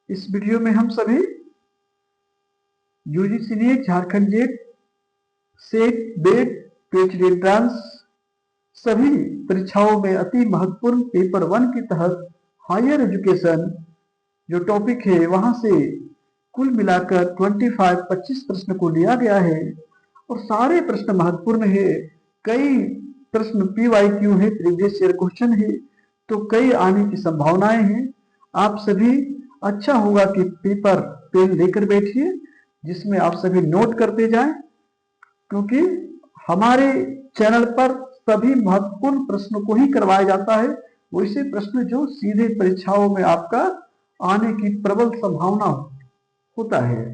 इस वीडियो में हम सभी UGC NET, Jharkhand JET, SET, BET, PhD entrance सभी परीक्षाओं में अति महत्वपूर्ण पेपर 1 के तहत हायर एजुकेशन जो टॉपिक है वहां से कुल मिलाकर 25 प्रश्न को लिया गया है और सारे प्रश्न महत्वपूर्ण है। कई प्रश्न पीवाईक्यू है, प्रीवियस ईयर क्वेश्चन है, तो कई आने की संभावनाएं हैं। आप सभी अच्छा होगा कि पेपर पेन लेकर बैठिए जिसमें आप सभी नोट करते जाएं, क्योंकि हमारे चैनल पर सभी महत्वपूर्ण प्रश्नों को ही करवाया जाता है, वैसे प्रश्न जो सीधे परीक्षाओं में आपका आने की प्रबल संभावना होता है।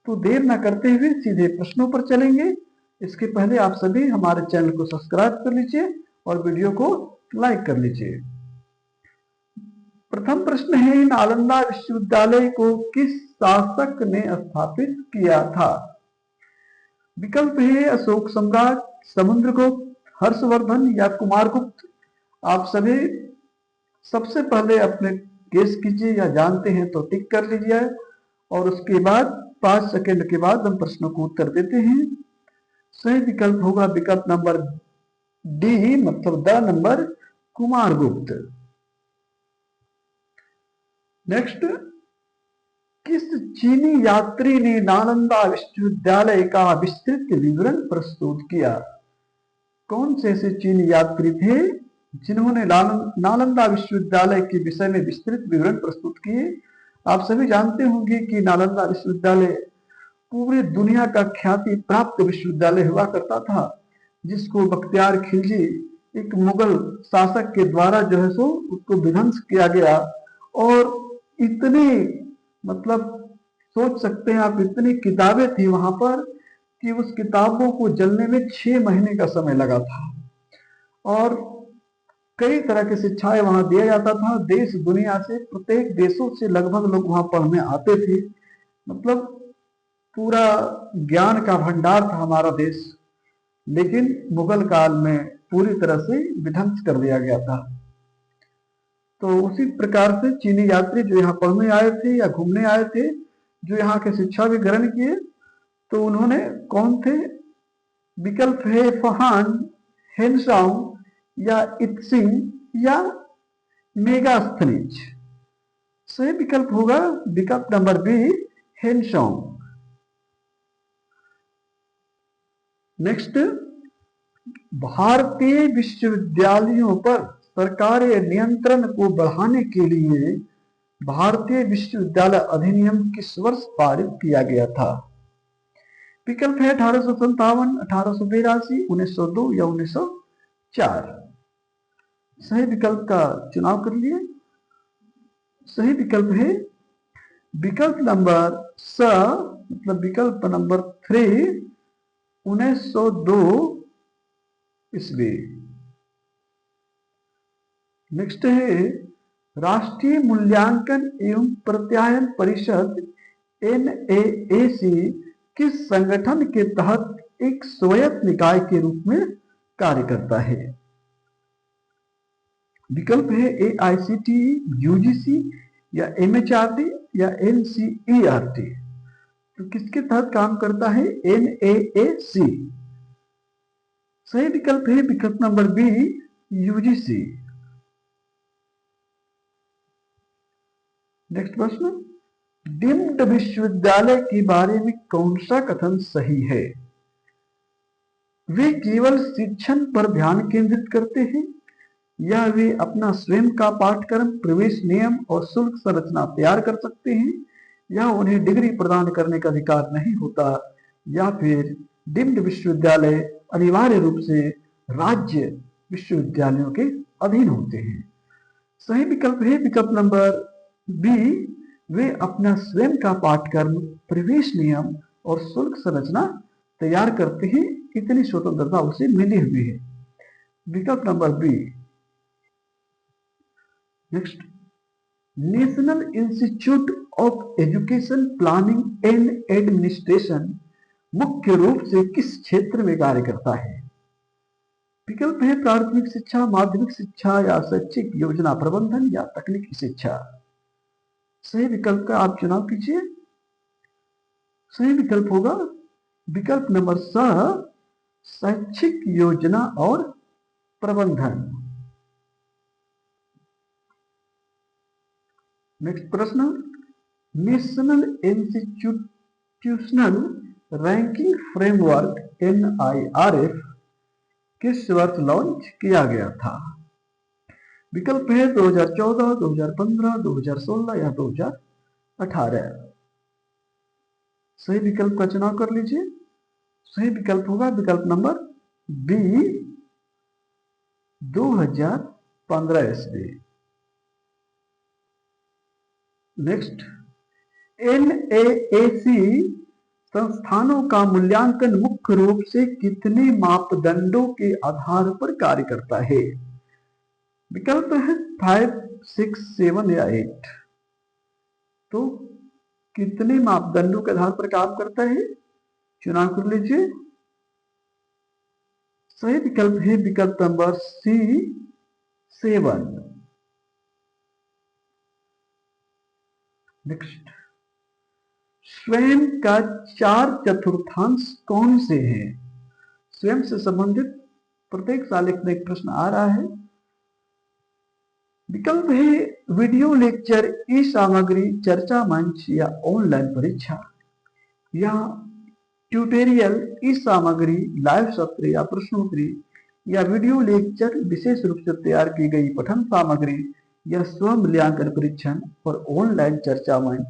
तो देर न करते हुए सीधे प्रश्नों पर चलेंगे। इसके पहले आप सभी हमारे चैनल को सब्सक्राइब कर लीजिए और वीडियो को लाइक कर लीजिए। प्रथम प्रश्न है, नालंदा विश्वविद्यालय को किस शासक ने स्थापित किया था? विकल्प है अशोक सम्राट, समुद्रगुप्त, हर्षवर्धन या कुमारगुप्त। आप सभी सबसे पहले अपने गेस कीजिए या जानते हैं तो टिक कर लीजिए और उसके बाद 5 सेकंड के बाद हम प्रश्नों को उत्तर देते हैं। सही विकल्प होगा विकल्प नंबर डी, मतलब द नंबर कुमारगुप्त। नेक्स्ट, किस चीनी यात्री ने नालंदा विश्वविद्यालय का विस्तृत विवरण प्रस्तुत किया? कौन से ऐसे चीनी यात्री थे जिन्होंने नालंदा विश्वविद्यालय के विषय में विस्तृत विवरण प्रस्तुत किए? आप सभी जानते होंगे कि नालंदा विश्वविद्यालय पूरी दुनिया का ख्याति प्राप्त विश्वविद्यालय हुआ करता था, जिसको बख्तियार खिलजी एक मुगल शासक के द्वारा जो है सो उसको विध्वंस किया गया। और इतनी मतलब सोच सकते हैं आप, इतनी किताबें थी वहां पर कि उस किताबों को जलने में 6 महीने का समय लगा था और कई तरह की शिक्षाएं वहां दिया जाता था। देश दुनिया से, प्रत्येक देशों से लगभग लोग वहां पढ़ने आते थे। मतलब पूरा ज्ञान का भंडार था हमारा देश, लेकिन मुगल काल में पूरी तरह से विध्वंस कर दिया गया था। तो उसी प्रकार से चीनी यात्री जो यहाँ पढ़ने आए थे या घूमने आए थे, जो यहाँ के शिक्षा भी ग्रहण किए, तो उन्होंने कौन थे? विकल्प है फहान, हेनसांग या इत्सिंग या मेगास्थनीज। सही विकल्प होगा विकल्प नंबर बी, हेनसांग। नेक्स्ट, भारतीय विश्वविद्यालयों पर सरकारी नियंत्रण को बढ़ाने के लिए भारतीय विश्वविद्यालय अधिनियम किस वर्ष पारित किया गया था? विकल्प है 1857, 1882, 1902 या 1904। सही विकल्प का चुनाव कर लिए। सही विकल्प है विकल्प नंबर स, मतलब विकल्प नंबर 3, 1902 ईस्वी। नेक्स्ट है, राष्ट्रीय मूल्यांकन एवं प्रत्यायन परिषद NAAC किस संगठन के तहत एक स्वायत्त निकाय के रूप में कार्य करता है? विकल्प है AICTE, UGC या MHRD या NCERT। तो किसके तहत काम करता है? NAAC। सही विकल्प है विकल्प नंबर बी, UGC। नेक्स्ट प्रश्न, डीम्ड विश्वविद्यालय के बारे में कौन सा कथन सही है? वे केवल शिक्षण पर ध्यान केंद्रित करते हैं या वे अपना स्वयं का पाठ्यक्रम, प्रवेश नियम और शुल्क संरचना तैयार कर सकते हैं या उन्हें डिग्री प्रदान करने का अधिकार नहीं होता, या फिर डीम्ड विश्वविद्यालय अनिवार्य रूप से राज्य विश्वविद्यालयों के अधीन होते हैं। सही विकल्प है विकल्प नंबर बी, वे अपना स्वयं का पाठ्यक्रम, प्रवेश नियम और शुल्क संरचना तैयार करते हैं, इतनी स्वतंत्रता उसे मिली हुई है। विकल्प नंबर B. Next, national institute of education planning and administration मुख्य रूप से किस क्षेत्र में कार्य करता है? विकल्प है प्राथमिक शिक्षा, माध्यमिक शिक्षा या शैक्षिक योजना प्रबंधन या तकनीकी शिक्षा। सही विकल्प का आप चुनाव कीजिए। सही विकल्प होगा विकल्प नंबर स, शैक्षिक योजना और प्रबंधन। नेक्स्ट प्रश्न, national institutional ranking framework NIRF किस वर्ष लॉन्च किया गया था? विकल्प है 2014, 2015, 2016 या 2018। सही विकल्प का चुनाव कर लीजिए। सही विकल्प होगा विकल्प नंबर बी, 2015 ईस्वी। नेक्स्ट, NAAC संस्थानों का मूल्यांकन मुख्य रूप से कितने मापदंडों के आधार पर कार्य करता है? विकल्प है 5, 6, 7 या 8। तो कितने मापदंडों के आधार पर काम करता है, चुनाव कर लीजिए। सही विकल्प है विकल्प नंबर सी, 7। नेक्स्ट, स्वयं का 4/4 कौन से हैं? स्वयं से संबंधित प्रत्येक साल एक प्रश्न आ रहा है। विकल्प है वीडियो लेक्चर, ई सामग्री, चर्चा मंच या ऑनलाइन परीक्षा, या ट्यूटोरियल, ई सामग्री, लाइव सत्र या प्रश्नोत्तरी, या वीडियो लेक्चर विशेष रूप से तैयार की गई पठन सामग्री, या स्व मूल्यांकन परीक्षण और ऑनलाइन चर्चा मंच,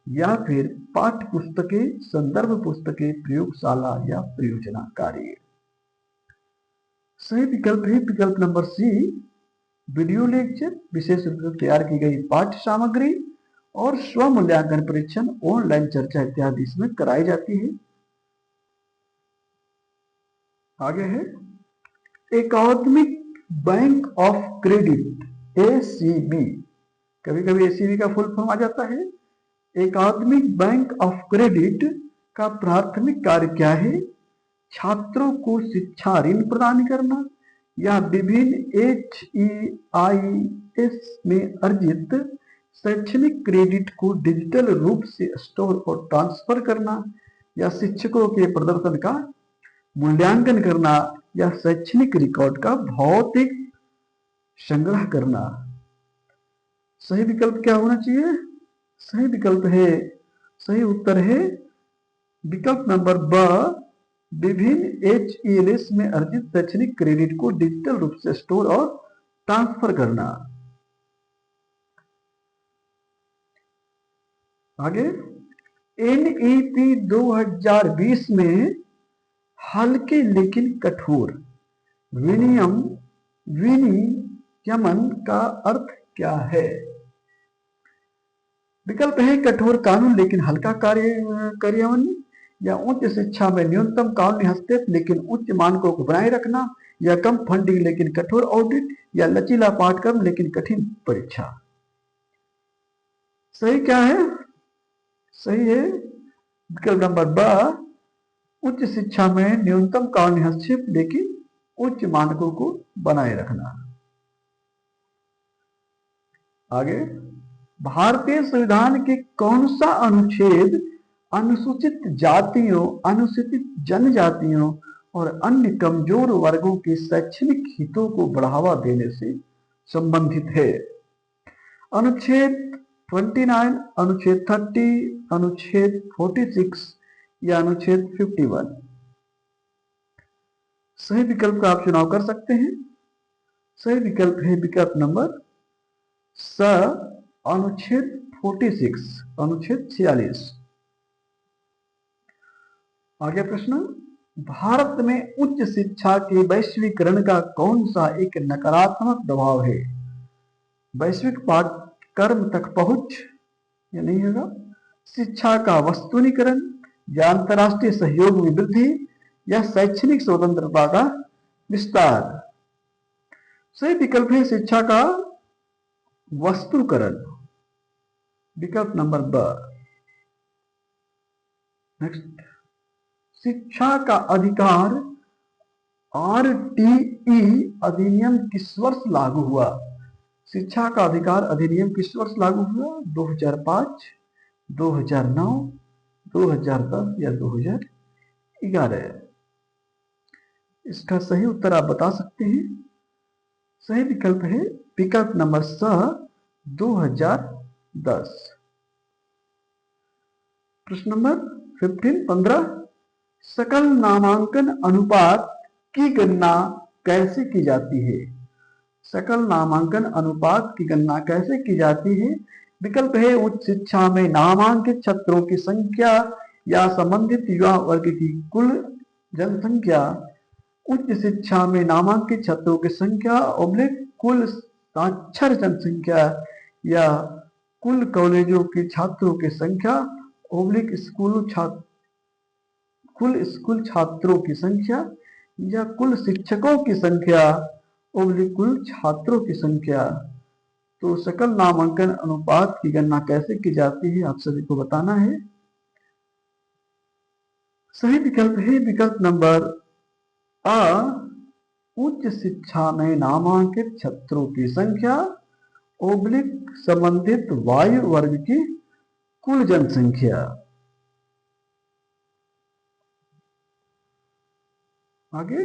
या फिर पाठ्य पुस्तकें, संदर्भ पुस्तकें, प्रयोगशाला या परियोजना कार्य। सही विकल्प है विकल्प नंबर सी, वीडियो लेक्चर विशेष रूप से तैयार की गई पाठ्य सामग्री और स्व मूल्यांकन परीक्षण, ऑनलाइन चर्चा इत्यादि इसमें कराई जाती है। आगे है academic bank of credit, ACB। कभी कभी ACB का फुल फॉर्म आ जाता है। एकादमिक बैंक ऑफ क्रेडिट का प्राथमिक कार्य क्या है? छात्रों को शिक्षा ऋण प्रदान करना, या विभिन्न HEIS में अर्जित शैक्षणिक क्रेडिट को डिजिटल रूप से स्टोर और ट्रांसफर करना, या शिक्षकों के प्रदर्शन का मूल्यांकन करना, या शैक्षणिक रिकॉर्ड का भौतिक संग्रह करना। सही विकल्प क्या होना चाहिए? सही विकल्प है, सही उत्तर है विकल्प नंबर ब, विभिन्न HELS में अर्जित शैक्षणिक क्रेडिट को डिजिटल रूप से स्टोर और ट्रांसफर करना। आगे NEP 2020 में हल्के लेकिन कठोर विनियमन का अर्थ क्या है? विकल्प है कठोर कानून लेकिन हल्का कार्यान्वयन, या उच्च शिक्षा में न्यूनतम कानूनी हस्तक्षेप लेकिन उच्च मानकों को बनाए रखना, या कम फंडिंग लेकिन कठोर ऑडिट, या लचीला पाठ्यक्रम लेकिन कठिन परीक्षा। सही क्या है? सही है विकल्प नंबर ब, उच्च शिक्षा में न्यूनतम कानूनी हस्तक्षेप लेकिन उच्च मानकों को बनाए रखना। आगे, भारतीय संविधान के कौन सा अनुच्छेद अनुसूचित जातियों, अनुसूचित जनजातियों और अन्य कमजोर वर्गों के शैक्षणिक हितों को बढ़ावा देने से संबंधित है? अनुच्छेद 29, अनुच्छेद 30, अनुच्छेद 46 या अनुच्छेद 51। सही विकल्प का आप चुनाव कर सकते हैं। सही विकल्प है विकल्प नंबर स, अनुच्छेद 46, अनुच्छेद 46। आगे प्रश्न, भारत में उच्च शिक्षा के वैश्वीकरण का कौन सा एक नकारात्मक प्रभाव है? वैश्विक पाठ्यक्रम तक पहुंच, या नहीं होगा, शिक्षा का वस्तुनीकरण, या अंतरराष्ट्रीय सहयोग में वृद्धि, या शैक्षणिक स्वतंत्रता का विस्तार। सही विकल्प है शिक्षा का वस्तुकरण, विकल्प नंबर ब। नेक्स्ट, शिक्षा का अधिकार RTE अधिनियम किस वर्ष लागू हुआ? शिक्षा का अधिकार अधिनियम किस वर्ष लागू हुआ? 2005, 2009, 2010 या 2011? इसका सही उत्तर आप बता सकते हैं। सही विकल्प है विकल्प नंबर स 2010। प्रश्न नंबर 15 सकल नामांकन अनुपात की गणना कैसे की जाती है? सकल नामांकन अनुपात की गणना कैसे की जाती है? विकल्प है उच्च शिक्षा में नामांकित छात्रों की संख्या या संबंधित युवा वर्ग की कुल जनसंख्या, उच्च शिक्षा में नामांकित छात्रों की संख्या ऑब्लिक कुल साक्षर जनसंख्या, या कुल कॉलेजों के छात्रों की संख्या ऑब्लिक कुल स्कूल छात्रों की संख्या, या कुल शिक्षकों की संख्या ऑब्लिक कुल छात्रों की संख्या। तो सकल नामांकन अनुपात की गणना कैसे की जाती है आप सभी को बताना है। सही विकल्प है विकल्प नंबर अ उच्च शिक्षा में नामांकित छात्रों की संख्या ऑब्लिक संबंधित वायु वर्ग की कुल जनसंख्या। आगे,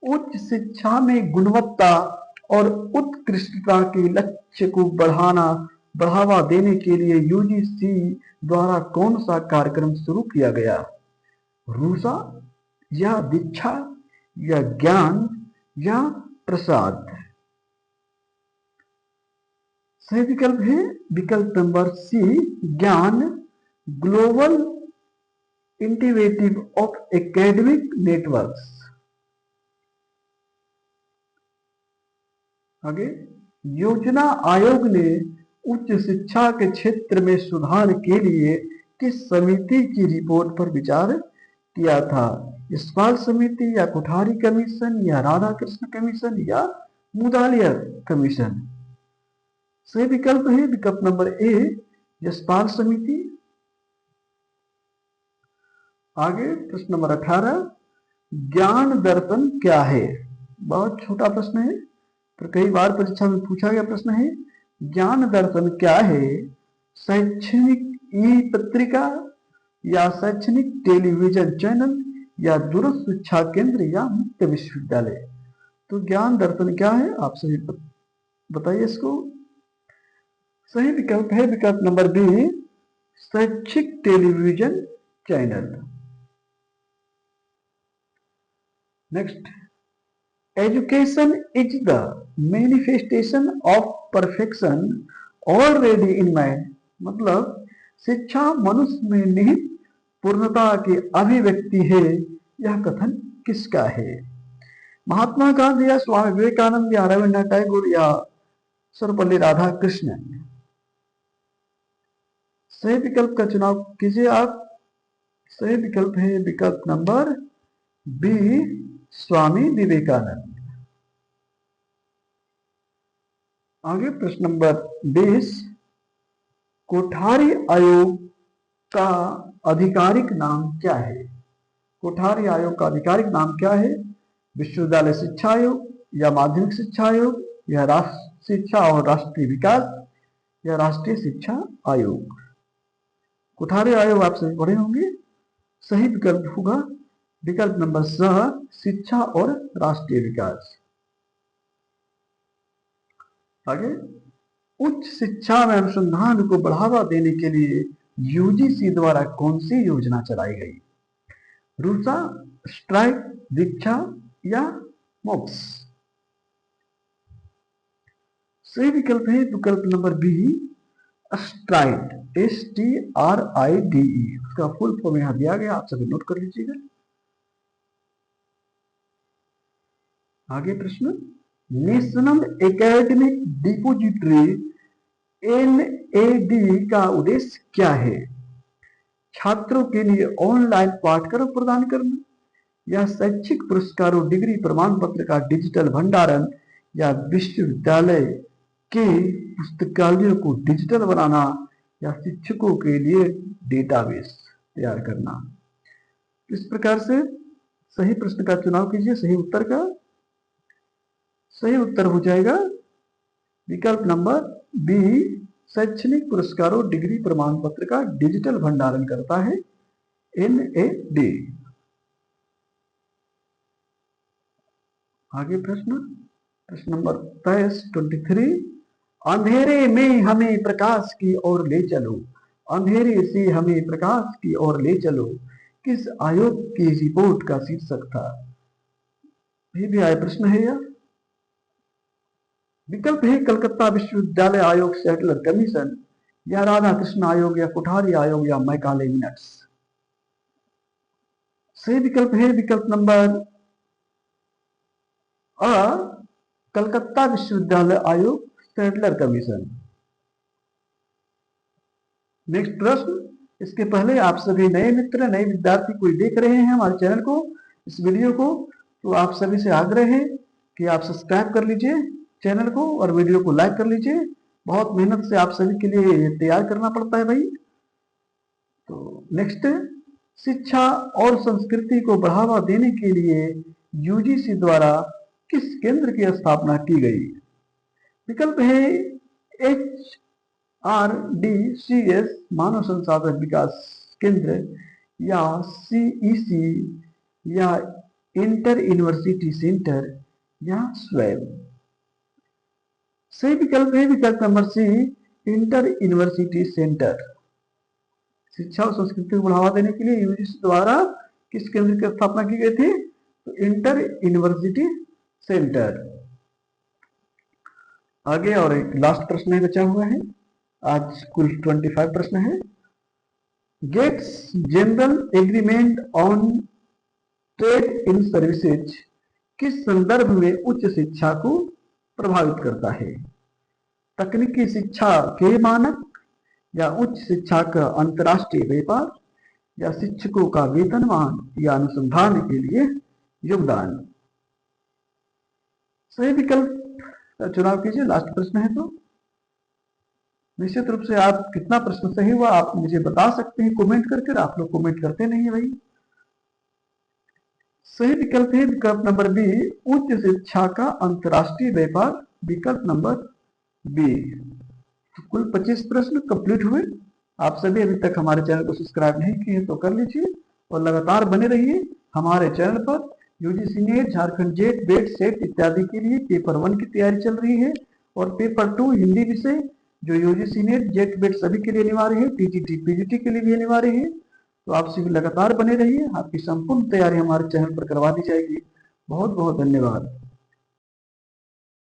उच्च शिक्षा में गुणवत्ता और उत्कृष्टता के लक्ष्य को बढ़ावा देने के लिए यूजीसी द्वारा कौन सा कार्यक्रम शुरू किया गया? रूसा, या दीक्षा, या ज्ञान, या प्रसाद? सही विकल्प है विकल्प नंबर सी ज्ञान, global integrative of academic networks. आगे, योजना आयोग ने उच्च शिक्षा के क्षेत्र में सुधार के लिए किस समिति की रिपोर्ट पर विचार किया था? यशपाल समिति, या कोठारी कमीशन, या राधाकृष्ण कमीशन, या मुदालिया कमीशन? सही विकल्प है विकल्प नंबर ए यशपाल समिति। आगे प्रश्न नंबर 18 ज्ञान दर्पण क्या है? बहुत छोटा प्रश्न है पर कई बार परीक्षा में पूछा गया प्रश्न है। ज्ञान दर्पण क्या है? शैक्षणिक ई पत्रिका, या शैक्षणिक टेलीविजन चैनल, या दूरस्थ शिक्षा केंद्र, या मुक्त विश्वविद्यालय? तो ज्ञान दर्पण क्या है आप सभी बताइए इसको। सही विकल्प है विकल्प नंबर बी शैक्षिक television channel. Next, education is the manifestation of perfection already in man, मतलब शिक्षा मनुष्य में निहित पूर्णता की अभिव्यक्ति है, यह कथन किसका है? महात्मा गांधी, या स्वामी विवेकानंद, या रविन्द्रनाथ टैगोर, या सर्वपल्ली राधाकृष्णन? सही विकल्प का चुनाव कीजिए आप। सही विकल्प है विकल्प नंबर बी स्वामी विवेकानंद। आगे प्रश्न नंबर 20 कोठारी आयोग का आधिकारिक नाम क्या है? कोठारी आयोग का आधिकारिक नाम क्या है? विश्वविद्यालय शिक्षा आयोग, या माध्यमिक शिक्षा आयोग, या राष्ट्रीय शिक्षा और राष्ट्रीय विकास, या राष्ट्रीय शिक्षा आयोग? कोठारी आयोग आप सभी पढ़े होंगे। सही विकल्प होगा विकल्प नंबर स शिक्षा और राष्ट्रीय विकास। आगे, उच्च शिक्षा में अनुसंधान को बढ़ावा देने के लिए यूजीसी द्वारा कौन सी योजना चलाई गई? रूसा, स्ट्राइक, दीक्षा, या मोक्स? सही विकल्प है विकल्प नंबर बी स्ट्राइड, STRIDE। उसका फुल फॉर्म यहां दिया गया, आप सभी नोट कर लीजिएगा। आगे प्रश्न, नेशनल एकेडमिक डिपोजिटरी NAD का उद्देश्य क्या है? छात्रों के लिए ऑनलाइन पाठ्यक्रम प्रदान करना, या शैक्षिक पुरस्कारों डिग्री प्रमाण पत्र का डिजिटल भंडारण, या विश्वविद्यालय के पुस्तकालयों को डिजिटल बनाना, या शिक्षकों के लिए डेटाबेस तैयार करना? इस प्रकार से सही प्रश्न का चुनाव कीजिए। सही उत्तर का सही उत्तर हो जाएगा विकल्प नंबर बी शैक्षणिक पुरस्कारों डिग्री प्रमाण पत्र का डिजिटल भंडारण करता है, NAD। आगे प्रश्न नंबर 23। अंधेरे में हमें प्रकाश की ओर ले चलो, अंधेरे से हमें प्रकाश की ओर ले चलो, किस आयोग की रिपोर्ट का शीर्षक था? ये भी आय प्रश्न है यह। विकल्प है कलकत्ता विश्वविद्यालय आयोग, सेटलर कमीशन, या राधा कृष्ण आयोग, या कोठारी आयोग, या मैकाले मिनट्स। सही विकल्प है विकल्प नंबर अ, कलकत्ता विश्वविद्यालय आयोग, सेटलर कमीशन। नेक्स्ट प्रश्न। इसके पहले आप सभी नए मित्र, नए विद्यार्थी कोई देख रहे हैं हमारे चैनल को, इस वीडियो को, तो आप सभी से आग्रह है कि आप सब्सक्राइब कर लीजिए चैनल को और वीडियो को लाइक कर लीजिए। बहुत मेहनत से आप सभी के लिए ये तैयार करना पड़ता है भाई। तो नेक्स्ट, शिक्षा और संस्कृति को बढ़ावा देने के लिए यूजीसी द्वारा किस केंद्र की स्थापना की गई? विकल्प है HRDCS मानव संसाधन विकास केंद्र, या CEC, या इंटर यूनिवर्सिटी सेंटर, या स्वयं। सही विकल्प है विकल्प नंबर सी, इंटर यूनिवर्सिटी सेंटर। शिक्षा और संस्कृति को बढ़ावा देने के लिए यूजीसी द्वारा किस केंद्र की स्थापना की गई थी? तो इंटर यूनिवर्सिटी सेंटर। आगे और एक लास्ट प्रश्न बचा हुआ है, आज कुल 25 प्रश्न है। GATS general agreement on trade in services किस संदर्भ में उच्च शिक्षा को प्रभावित करता है? तकनीकी शिक्षा के मानक, या उच्च शिक्षा का अंतर्राष्ट्रीय व्यापार, या शिक्षकों का वेतनमान, या अनुसंधान के लिए योगदान। सही विकल्प चुनाव कीजिए। लास्ट प्रश्न है तो निश्चित रूप से आप कितना प्रश्न सही हुआ आप मुझे बता सकते हैं कमेंट करके। आप लोग कमेंट करते नहीं है भाई। सही विकल्प है विकल्प नंबर बी, उच्च शिक्षा का अंतर्राष्ट्रीय व्यापार, विकल्प नंबर बी। तो कुल 25 प्रश्न कंप्लीट हुए। आप सभी अभी तक हमारे चैनल को सब्सक्राइब नहीं किए तो कर लीजिए और लगातार बने रहिए हमारे चैनल पर। यूजीसी नेट, झारखंड जेट, बेट, सेट इत्यादि के लिए पेपर 1 की तैयारी चल रही है और पेपर 2 हिंदी विषय जो यूजीसी नेट, जेट, बेट सभी के लिए अनिवार्य है, टीजीटी, पीजीटी के लिए भी अनिवार्य है। तो आप सभी लगातार बने रहिए, आपकी संपूर्ण तैयारी हमारे चैनल पर करवा दी जाएगी। बहुत बहुत धन्यवाद।